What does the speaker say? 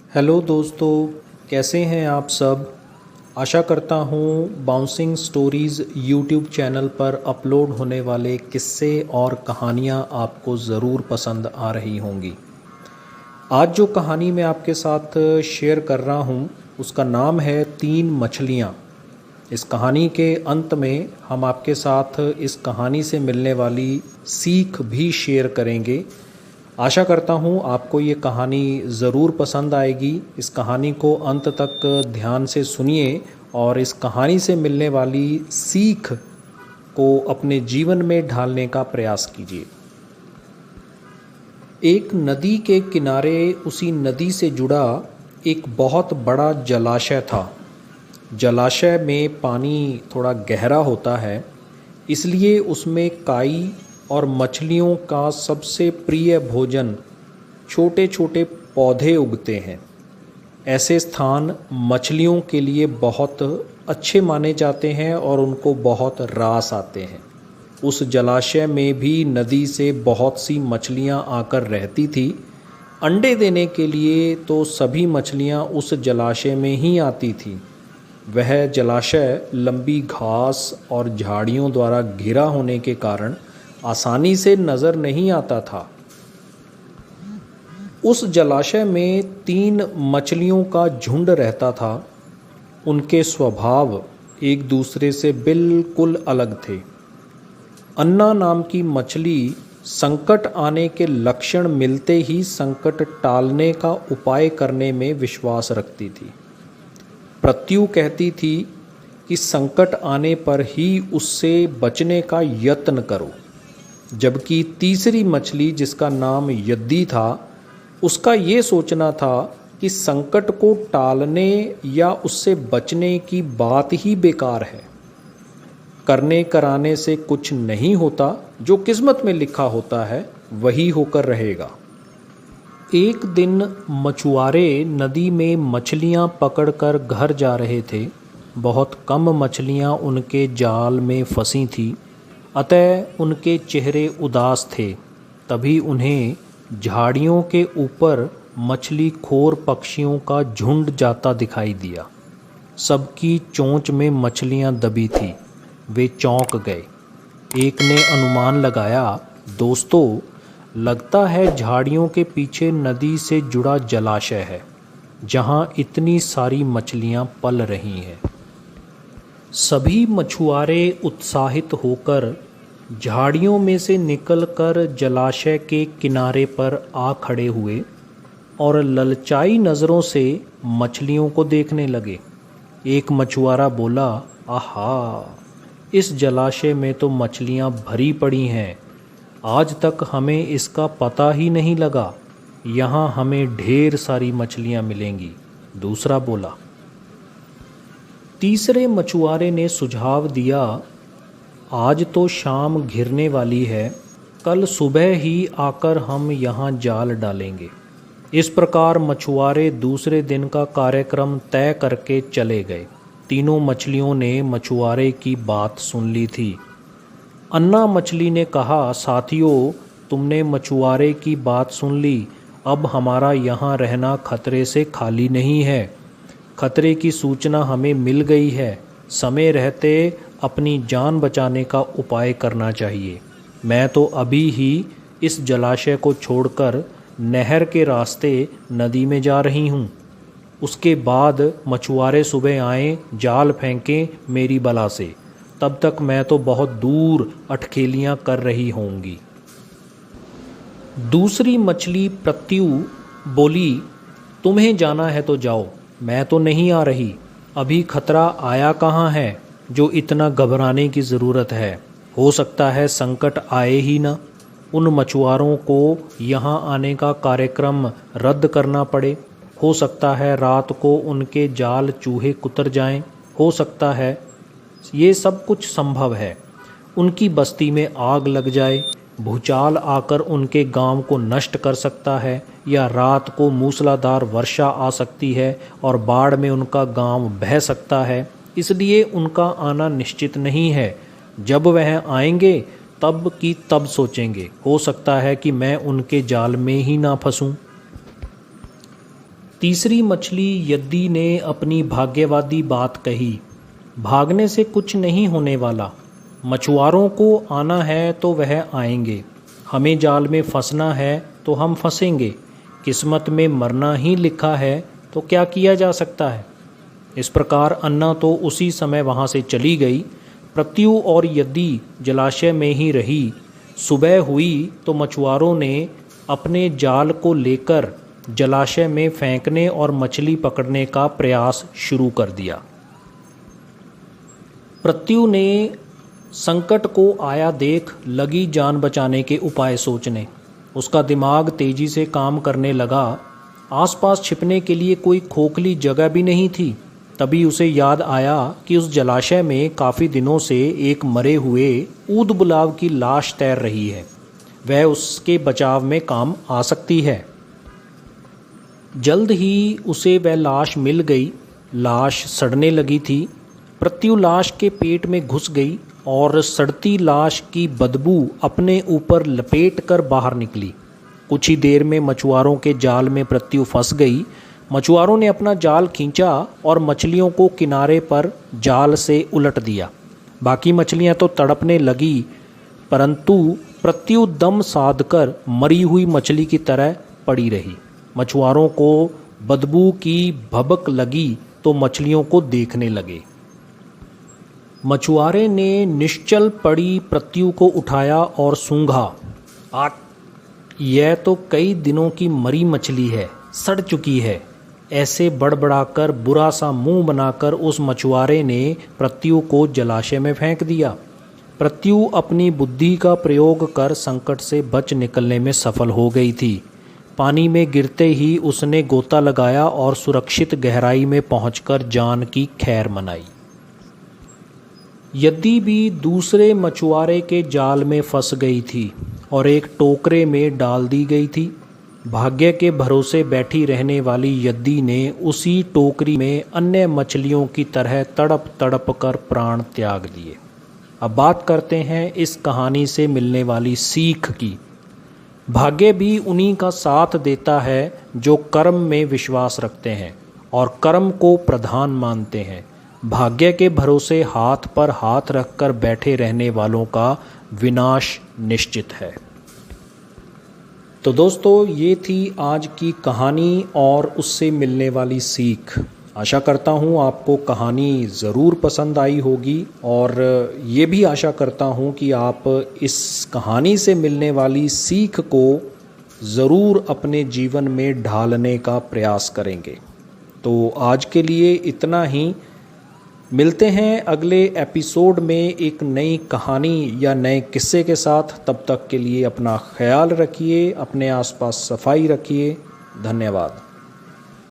Hello दोस्तों, कैसे हैं आप सब। आशा करता हूँ बाउंसिंग स्टोरीज़ यूट्यूब चैनल पर अपलोड होने वाले किस्से और कहानियाँ आपको ज़रूर पसंद आ रही होंगी। आज जो कहानी मैं आपके साथ शेयर कर रहा हूँ उसका नाम है तीन मछलियाँ। इस कहानी के अंत में हम आपके साथ इस कहानी से मिलने वाली सीख भी शेयर करेंगे। आशा करता हूँ आपको ये कहानी ज़रूर पसंद आएगी। इस कहानी को अंत तक ध्यान से सुनिए और इस कहानी से मिलने वाली सीख को अपने जीवन में ढालने का प्रयास कीजिए। एक नदी के किनारे उसी नदी से जुड़ा एक बहुत बड़ा जलाशय था। जलाशय में पानी थोड़ा गहरा होता है, इसलिए उसमें काई और मछलियों का सबसे प्रिय भोजन छोटे छोटे पौधे उगते हैं। ऐसे स्थान मछलियों के लिए बहुत अच्छे माने जाते हैं और उनको बहुत रास आते हैं। उस जलाशय में भी नदी से बहुत सी मछलियां आकर रहती थी। अंडे देने के लिए तो सभी मछलियां उस जलाशय में ही आती थीं। वह जलाशय लंबी घास और झाड़ियों द्वारा घिरा होने के कारण आसानी से नज़र नहीं आता था। उस जलाशय में तीन मछलियों का झुंड रहता था। उनके स्वभाव एक दूसरे से बिल्कुल अलग थे। अन्ना नाम की मछली संकट आने के लक्षण मिलते ही संकट टालने का उपाय करने में विश्वास रखती थी। प्रत्यु कहती थी कि संकट आने पर ही उससे बचने का यत्न करो, जबकि तीसरी मछली जिसका नाम यद्दी था, उसका ये सोचना था कि संकट को टालने या उससे बचने की बात ही बेकार है। करने कराने से कुछ नहीं होता, जो किस्मत में लिखा होता है वही होकर रहेगा। एक दिन मछुआरे नदी में मछलियां पकड़कर घर जा रहे थे। बहुत कम मछलियां उनके जाल में फंसी थीं, अतः उनके चेहरे उदास थे। तभी उन्हें झाड़ियों के ऊपर मछली खोर पक्षियों का झुंड जाता दिखाई दिया। सबकी चोंच में मछलियां दबी थी। वे चौंक गए। एक ने अनुमान लगाया, दोस्तों, लगता है झाड़ियों के पीछे नदी से जुड़ा जलाशय है, जहां इतनी सारी मछलियां पल रही हैं। सभी मछुआरे उत्साहित होकर झाड़ियों में से निकलकर जलाशय के किनारे पर आ खड़े हुए और ललचाई नज़रों से मछलियों को देखने लगे। एक मछुआरा बोला, आहा, इस जलाशय में तो मछलियां भरी पड़ी हैं। आज तक हमें इसका पता ही नहीं लगा। यहाँ हमें ढेर सारी मछलियां मिलेंगी। दूसरा बोला। तीसरे मछुआरे ने सुझाव दिया, आज तो शाम घिरने वाली है, कल सुबह ही आकर हम यहाँ जाल डालेंगे। इस प्रकार मछुआरे दूसरे दिन का कार्यक्रम तय करके चले गए। तीनों मछलियों ने मछुआरे की बात सुन ली थी। अन्ना मछली ने कहा, साथियों, तुमने मछुआरे की बात सुन ली। अब हमारा यहाँ रहना खतरे से खाली नहीं है। खतरे की सूचना हमें मिल गई है। समय रहते अपनी जान बचाने का उपाय करना चाहिए। मैं तो अभी ही इस जलाशय को छोड़कर नहर के रास्ते नदी में जा रही हूँ। उसके बाद मछुआरे सुबह आएँ, जाल फेंकें मेरी बला से। तब तक मैं तो बहुत दूर अटखेलियाँ कर रही होंगी। दूसरी मछली प्रत्यु बोली, तुम्हें जाना है तो जाओ, मैं तो नहीं आ रही। अभी खतरा आया कहाँ है जो इतना घबराने की ज़रूरत है। हो सकता है संकट आए ही ना। उन मछुआरों को यहाँ आने का कार्यक्रम रद्द करना पड़े। हो सकता है रात को उनके जाल चूहे कुतर जाएं। हो सकता है ये सब कुछ संभव है। उनकी बस्ती में आग लग जाए, भूचाल आकर उनके गांव को नष्ट कर सकता है, या रात को मूसलाधार वर्षा आ सकती है और बाढ़ में उनका गांव बह सकता है। इसलिए उनका आना निश्चित नहीं है। जब वह आएंगे तब की तब सोचेंगे। हो सकता है कि मैं उनके जाल में ही ना फंसूं। तीसरी मछली यद्दी ने अपनी भाग्यवादी बात कही। भागने से कुछ नहीं होने वाला। मछुआरों को आना है तो वह आएंगे, हमें जाल में फंसना है तो हम फंसेंगे। किस्मत में मरना ही लिखा है तो क्या किया जा सकता है। इस प्रकार अन्ना तो उसी समय वहाँ से चली गई। प्रत्यु और यद्दी जलाशय में ही रही। सुबह हुई तो मछुआरों ने अपने जाल को लेकर जलाशय में फेंकने और मछली पकड़ने का प्रयास शुरू कर दिया। प्रत्यु ने संकट को आया देख लगी जान बचाने के उपाय सोचने। उसका दिमाग तेजी से काम करने लगा। आसपास छिपने के लिए कोई खोखली जगह भी नहीं थी। तभी उसे याद आया कि उस जलाशय में काफ़ी दिनों से एक मरे हुए ऊदबुलाव की लाश तैर रही है। वह उसके बचाव में काम आ सकती है। जल्द ही उसे वह लाश मिल गई। लाश सड़ने लगी थी। प्रत्यु लाश के पेट में घुस गई और सड़ती लाश की बदबू अपने ऊपर लपेट कर बाहर निकली। कुछ ही देर में मछुआरों के जाल में प्रत्यु फंस गई। मछुआरों ने अपना जाल खींचा और मछलियों को किनारे पर जाल से उलट दिया। बाकी मछलियां तो तड़पने लगी, परंतु प्रत्यु दम साधकर मरी हुई मछली की तरह पड़ी रही। मछुआरों को बदबू की भभक लगी तो मछलियों को देखने लगे। मछुआरे ने निश्चल पड़ी प्रत्यु को उठाया और सूंघा। यह तो कई दिनों की मरी मछली है, सड़ चुकी है। ऐसे बड़बड़ाकर बुरा सा मुंह बनाकर उस मछुआरे ने प्रत्यु को जलाशय में फेंक दिया। प्रत्यु अपनी बुद्धि का प्रयोग कर संकट से बच निकलने में सफल हो गई थी। पानी में गिरते ही उसने गोता लगाया और सुरक्षित गहराई में पहुंचकर जान की खैर मनाई। यद्दी भी दूसरे मछुआरे के जाल में फंस गई थी और एक टोकरे में डाल दी गई थी। भाग्य के भरोसे बैठी रहने वाली यद्दी ने उसी टोकरी में अन्य मछलियों की तरह तड़प तड़प कर प्राण त्याग दिए। अब बात करते हैं इस कहानी से मिलने वाली सीख की। भाग्य भी उन्हीं का साथ देता है जो कर्म में विश्वास रखते हैं और कर्म को प्रधान मानते हैं। भाग्य के भरोसे हाथ पर हाथ रखकर बैठे रहने वालों का विनाश निश्चित है। तो दोस्तों, ये थी आज की कहानी और उससे मिलने वाली सीख। आशा करता हूँ आपको कहानी ज़रूर पसंद आई होगी और ये भी आशा करता हूँ कि आप इस कहानी से मिलने वाली सीख को ज़रूर अपने जीवन में ढालने का प्रयास करेंगे। तो आज के लिए इतना ही। मिलते हैं अगले एपिसोड में एक नई कहानी या नए किस्से के साथ। तब तक के लिए अपना ख्याल रखिए, अपने आसपास सफाई रखिए। धन्यवाद।